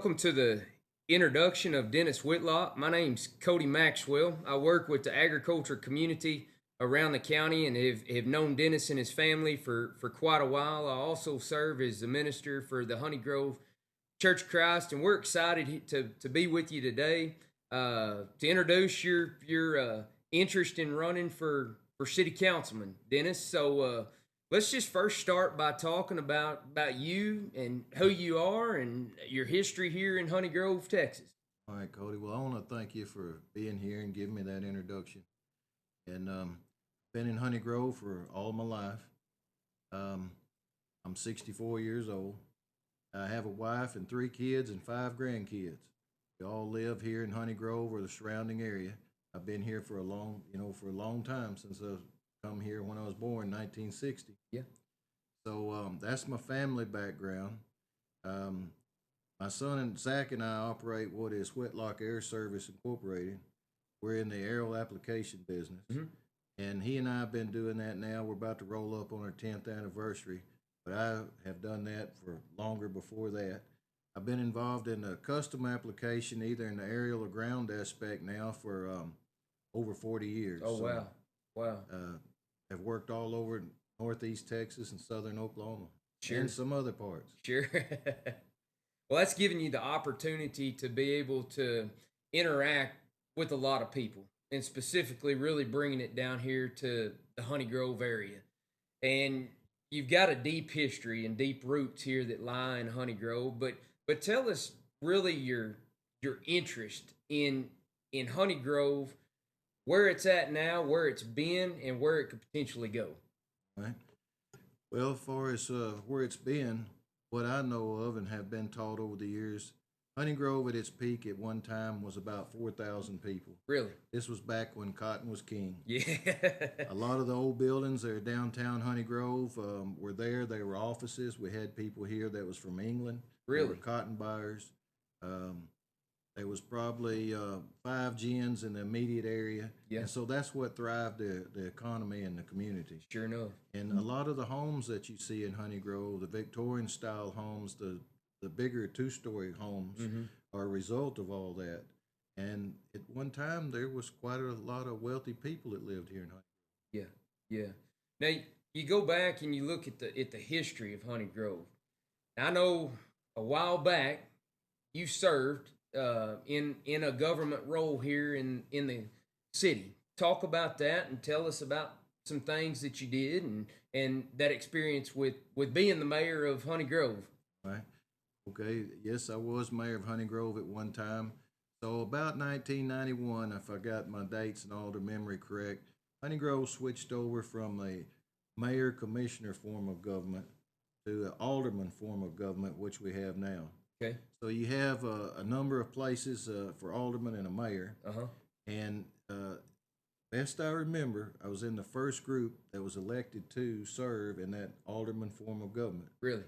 Welcome to the introduction of Dennis Whitlock. My name's Cody Maxwell. I work with the agriculture community around the county and have known Dennis and his family for quite a while. I also serve as the minister for the Honey Grove Church of Christ, and we're excited to be with you today to introduce your interest in running for city councilman, Dennis. So let's just first start by talking about you and who you are and your history here in Honey Grove, Texas. All right, Cody. Well, I want to thank you for being here and giving me that introduction. And been in Honey Grove for all my life. I'm 64 years old. I have a wife and 3 kids and 5 grandkids. We all live here in Honey Grove or the surrounding area. I've been here for a long time since I come here when I was born, 1960. Yeah. So that's my family background. My son and Zach and I operate what is Whitlock Air Service Incorporated. We're in the aerial application business. Mm-hmm. And he and I have been doing that now. We're about to roll up on our 10th anniversary, but I have done that for longer before that. I've been involved in a custom application, either in the aerial or ground aspect now for over 40 years. Oh, so, wow. Have worked all over northeast Texas and southern Oklahoma. Sure. And some other parts. Sure. Well, that's giving you the opportunity to be able to interact with a lot of people, and specifically really bringing it down here to the Honey Grove area. And you've got a deep history and deep roots here that lie in Honey Grove, but tell us really your interest in Honey Grove, where it's at now, where it's been, and where it could potentially go. Right. Well, as far as where it's been, what I know of and have been taught over the years, Honey Grove at its peak at one time was about 4,000 people. Really? This was back when cotton was king. Yeah. A lot of the old buildings that are downtown Honey Grove were there. They were offices. We had people here that was from England. Really? They were cotton buyers. There was probably 5 gins in the immediate area. Yeah. And so that's what thrived the economy and the community. Sure enough. And a lot of the homes that you see in Honey Grove, the Victorian style homes, the bigger 2-story homes, are a result of all that. And at one time, there was quite a lot of wealthy people that lived here in Honey Grove. Yeah. Now, you go back and you look at the history of Honey Grove. I know a while back you served in a government role here in the city. Talk about that and tell us about some things that you did and that experience with being the mayor of Honey Grove. Right. Okay. Yes, I was mayor of Honey Grove at one time. So about 1991, if I got my dates and all the memory correct, Honey Grove switched over from a mayor commissioner form of government to an alderman form of government, which we have now. Okay. So you have a number of places for alderman and a mayor. Uh-huh. And best I remember, I was in the first group that was elected to serve in that alderman form of government. Really?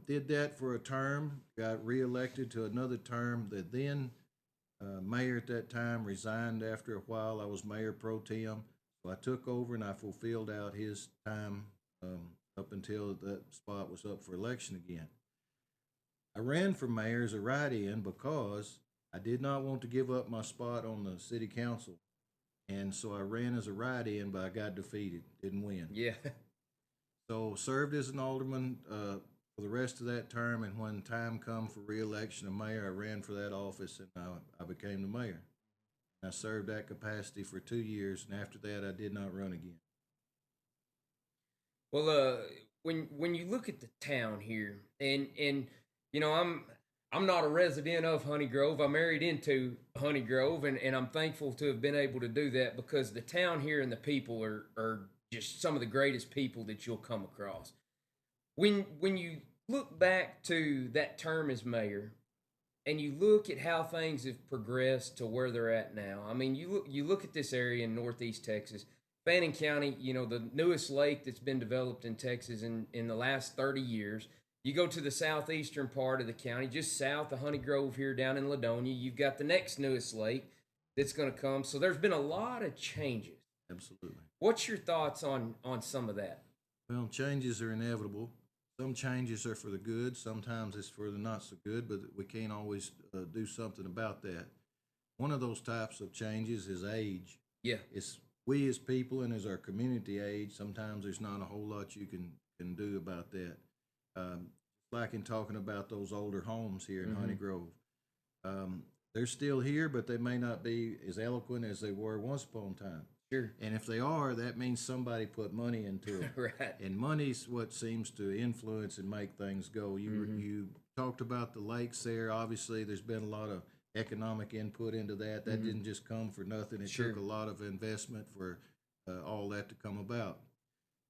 Did that for a term, got reelected to another term. The then mayor at that time resigned after a while. I was mayor pro tem. So I took over and I fulfilled out his time up until that spot was up for election again. I ran for mayor as a write-in because I did not want to give up my spot on the city council. And so I ran as a write-in, but I got defeated, didn't win. Yeah. So served as an alderman for the rest of that term, and when time come for re-election of mayor, I ran for that office, and I became the mayor. I served that capacity for 2 years, and after that, I did not run again. Well, when you look at the town here, and you know, I'm not a resident of Honey Grove. I married into Honey Grove, and I'm thankful to have been able to do that because the town here and the people are just some of the greatest people that you'll come across. When you look back to that term as mayor, and you look at how things have progressed to where they're at now, I mean, you look at this area in northeast Texas, Fannin County, you know, the newest lake that's been developed in Texas in the last 30 years. You go to the southeastern part of the county, just south of Honey Grove here down in Ladonia, you've got the next newest lake that's going to come. So there's been a lot of changes. Absolutely. What's your thoughts on some of that? Well, changes are inevitable. some changes are for the good. Sometimes it's for the not so good, but we can't always do something about that. One of those types of changes is age. Yeah. It's we as people and as our community age. Sometimes there's not a whole lot you can do about that. Um, like in talking about those older homes here in Honey Grove, um, they're still here, but they may not be as eloquent as they were once upon a time. Sure. And if they are, that means somebody put money into it. Right. And money's what seems to influence and make things go. You talked about the lakes there. Obviously, there's been a lot of economic input into that. That didn't just come for nothing. It Sure. took a lot of investment for all that to come about.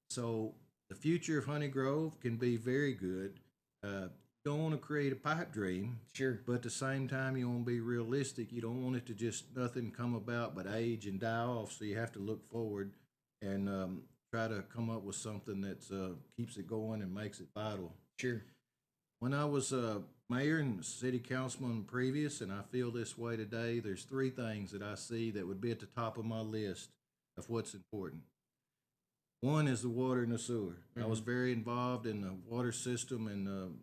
So the future of Honey Grove can be very good. You don't want to create a pipe dream, Sure. but at the same time, you want to be realistic. You don't want it to just nothing come about but age and die off. So you have to look forward and try to come up with something that keeps it going and makes it vital. Sure. When I was mayor and city councilman previous, and I feel this way today, there's three things that I see that would be at the top of my list of what's important. One is the water and the sewer. I was very involved in the water system and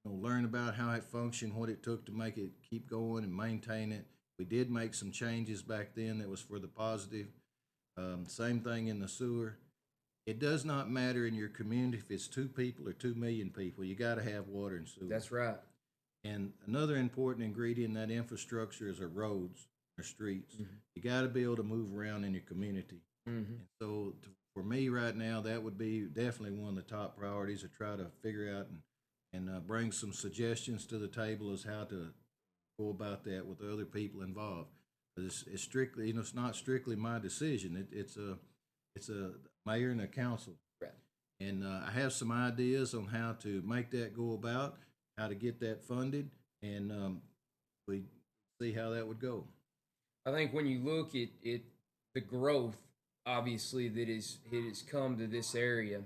learn about how it functioned, what it took to make it keep going and maintain it. We did make some changes back then that was for the positive. Same thing in the sewer. It does not matter in your community if it's 2 people or 2 million people. You got to have water and sewer. That's right. And another important ingredient in that infrastructure is our roads, our streets. You got to be able to move around in your community. And so for me right now, that would be definitely one of the top priorities to try to figure out and bring some suggestions to the table as how to go about that with the other people involved. But it's strictly, it's not strictly my decision. It's a mayor and a council. Right. And I have some ideas on how to make that go about, how to get that funded, and we see how that would go. I think when you look at the growth, obviously that it has come to this area,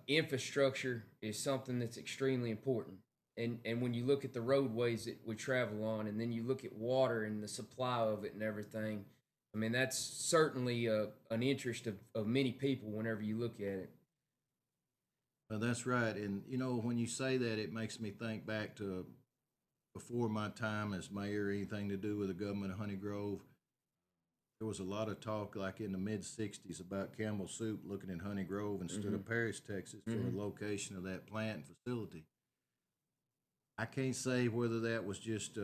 infrastructure is something that's extremely important. And when you look at the roadways that we travel on, and then you look at water and the supply of it and everything, I mean, that's certainly an interest of many people whenever you look at it. That's right. And, when you say that, it makes me think back to before my time as mayor, anything to do with the government of Honey Grove. There was a lot of talk, like in the mid-'60s, about Campbell Soup looking at Honey Grove instead of Paris, Texas, for the location of that plant and facility. I can't say whether that was just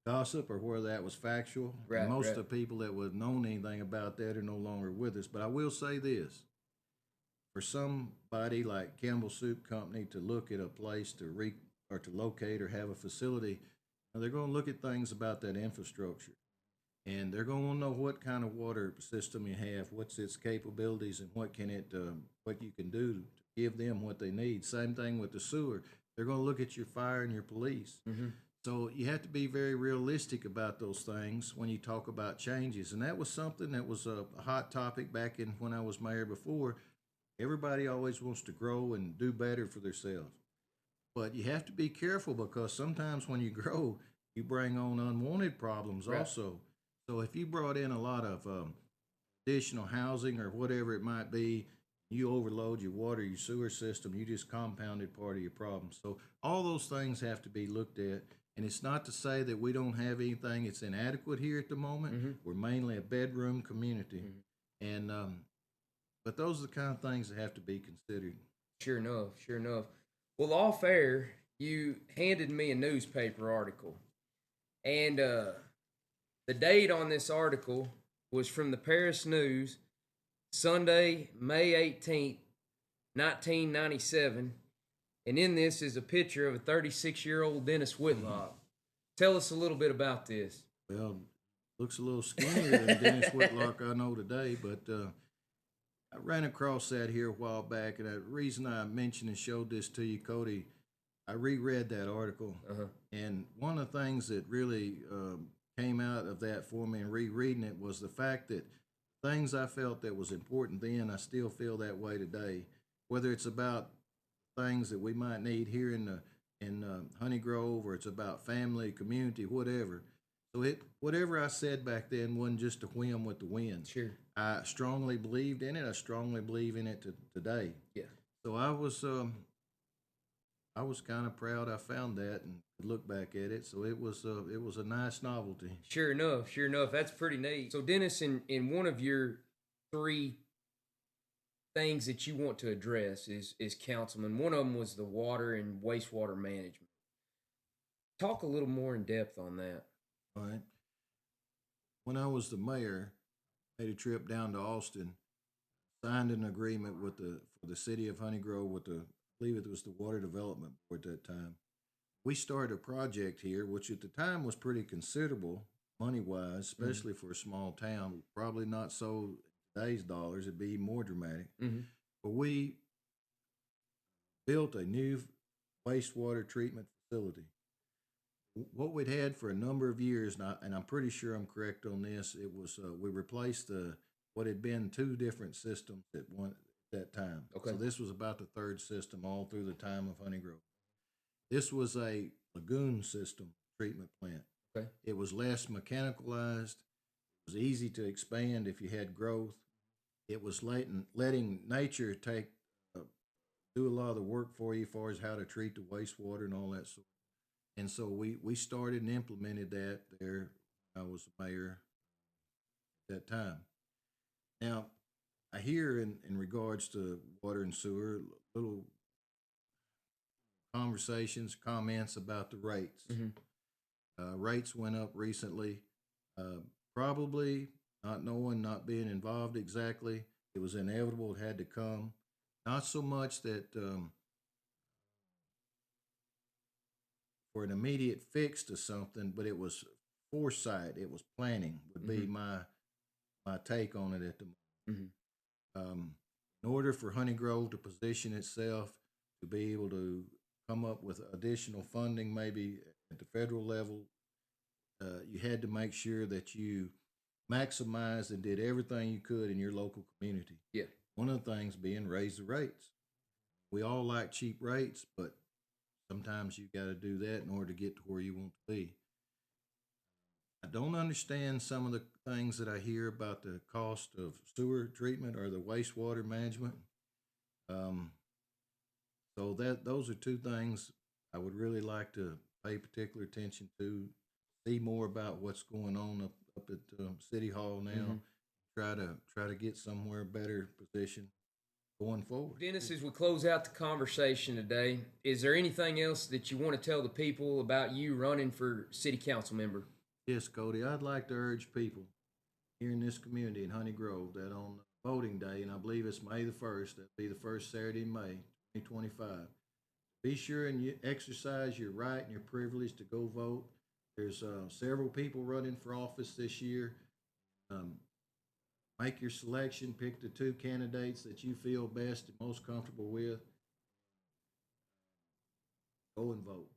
gossip or whether that was factual. Right, Most right. of the people that would have known anything about that are no longer with us. But I will say this. For somebody like Campbell Soup Company to look at a place to locate or have a facility, they're going to look at things about that infrastructure. And they're going to know what kind of water system you have, what's its capabilities, and what you can do to give them what they need. Same thing with the sewer. They're going to look at your fire and your police. So you have to be very realistic about those things when you talk about changes. And that was something that was a hot topic back in when I was mayor before. Everybody always wants to grow and do better for themselves. But you have to be careful because sometimes when you grow, you bring on unwanted problems also. So if you brought in a lot of additional housing or whatever it might be, you overload your water, your sewer system, you just compounded part of your problem. So all those things have to be looked at. And it's not to say that we don't have anything that's inadequate here at the moment. We're mainly a bedroom community. And but those are the kind of things that have to be considered. Sure enough, sure enough. Well, off air, you handed me a newspaper article. And the date on this article was from the Paris News, Sunday, May 18th, 1997. And in this is a picture of a 36-year-old Dennis Whitlock. Tell us a little bit about this. Well, looks a little skinnier than Dennis Whitlock I know today, but I ran across that here a while back, and the reason I mentioned and showed this to you, Cody, I reread that article, and one of the things that really came out of that for me in rereading it was the fact that things I felt that was important then, I still feel that way today, whether it's about things that we might need here in Honey Grove, or it's about family, community, whatever. So whatever I said back then wasn't just a whim with the wind. Sure. I strongly believed in it. I strongly believe in it today. Yeah. So I was kind of proud I found that and could look back at it. So it was a nice novelty. Sure enough, that's pretty neat. So Dennis, in one of your three things that you want to address is councilman. One of them was the water and wastewater management. Talk a little more in depth on that. All right. When I was the mayor, made a trip down to Austin, signed an agreement with the for the city of Honey Grove with the I believe it was the Water Development Board at that time. We started a project here, which at the time was pretty considerable money wise, especially for a small town. Probably not so today's dollars; it'd be more dramatic. But we built a new wastewater treatment facility. What we'd had for a number of years, and I'm pretty sure I'm correct on this. It was we replaced the what had been two different systems at one at that time. Okay. So this was about the third system all through the time of Honey Grove. This was a lagoon system treatment plant. Okay. It was less mechanicalized. It was easy to expand if you had growth. It was letting nature take do a lot of the work for you as far as how to treat the wastewater and all that sort. And so we started and implemented that there. I was the mayor at that time. Now, I hear in regards to water and sewer, little conversations, comments about the rates. Rates went up recently, probably not knowing, not being involved exactly. It was inevitable, it had to come. Not so much that for an immediate fix to something, but it was foresight, it was planning, would be my take on it at the moment. In order for Honey Grove to position itself to be able to come up with additional funding, maybe at the federal level, you had to make sure that you maximized and did everything you could in your local community. Yeah. One of the things being raise the rates. We all like cheap rates, but sometimes you got to do that in order to get to where you want to be. I don't understand some of the things that I hear about the cost of sewer treatment or the wastewater management. So those are two things I would really like to pay particular attention to. See more about what's going on up at City Hall now. Try to get somewhere better position going forward. Dennis, as we close out the conversation today, is there anything else that you want to tell the people about you running for city council member? Yes, Cody, I'd like to urge people here in this community in Honey Grove that on voting day, and I believe it's May the 1st, that'll be the first Saturday in May 2025, be sure and you exercise your right and your privilege to go vote. There's several people running for office this year. Make your selection, pick the two candidates that you feel best and most comfortable with. Go and vote.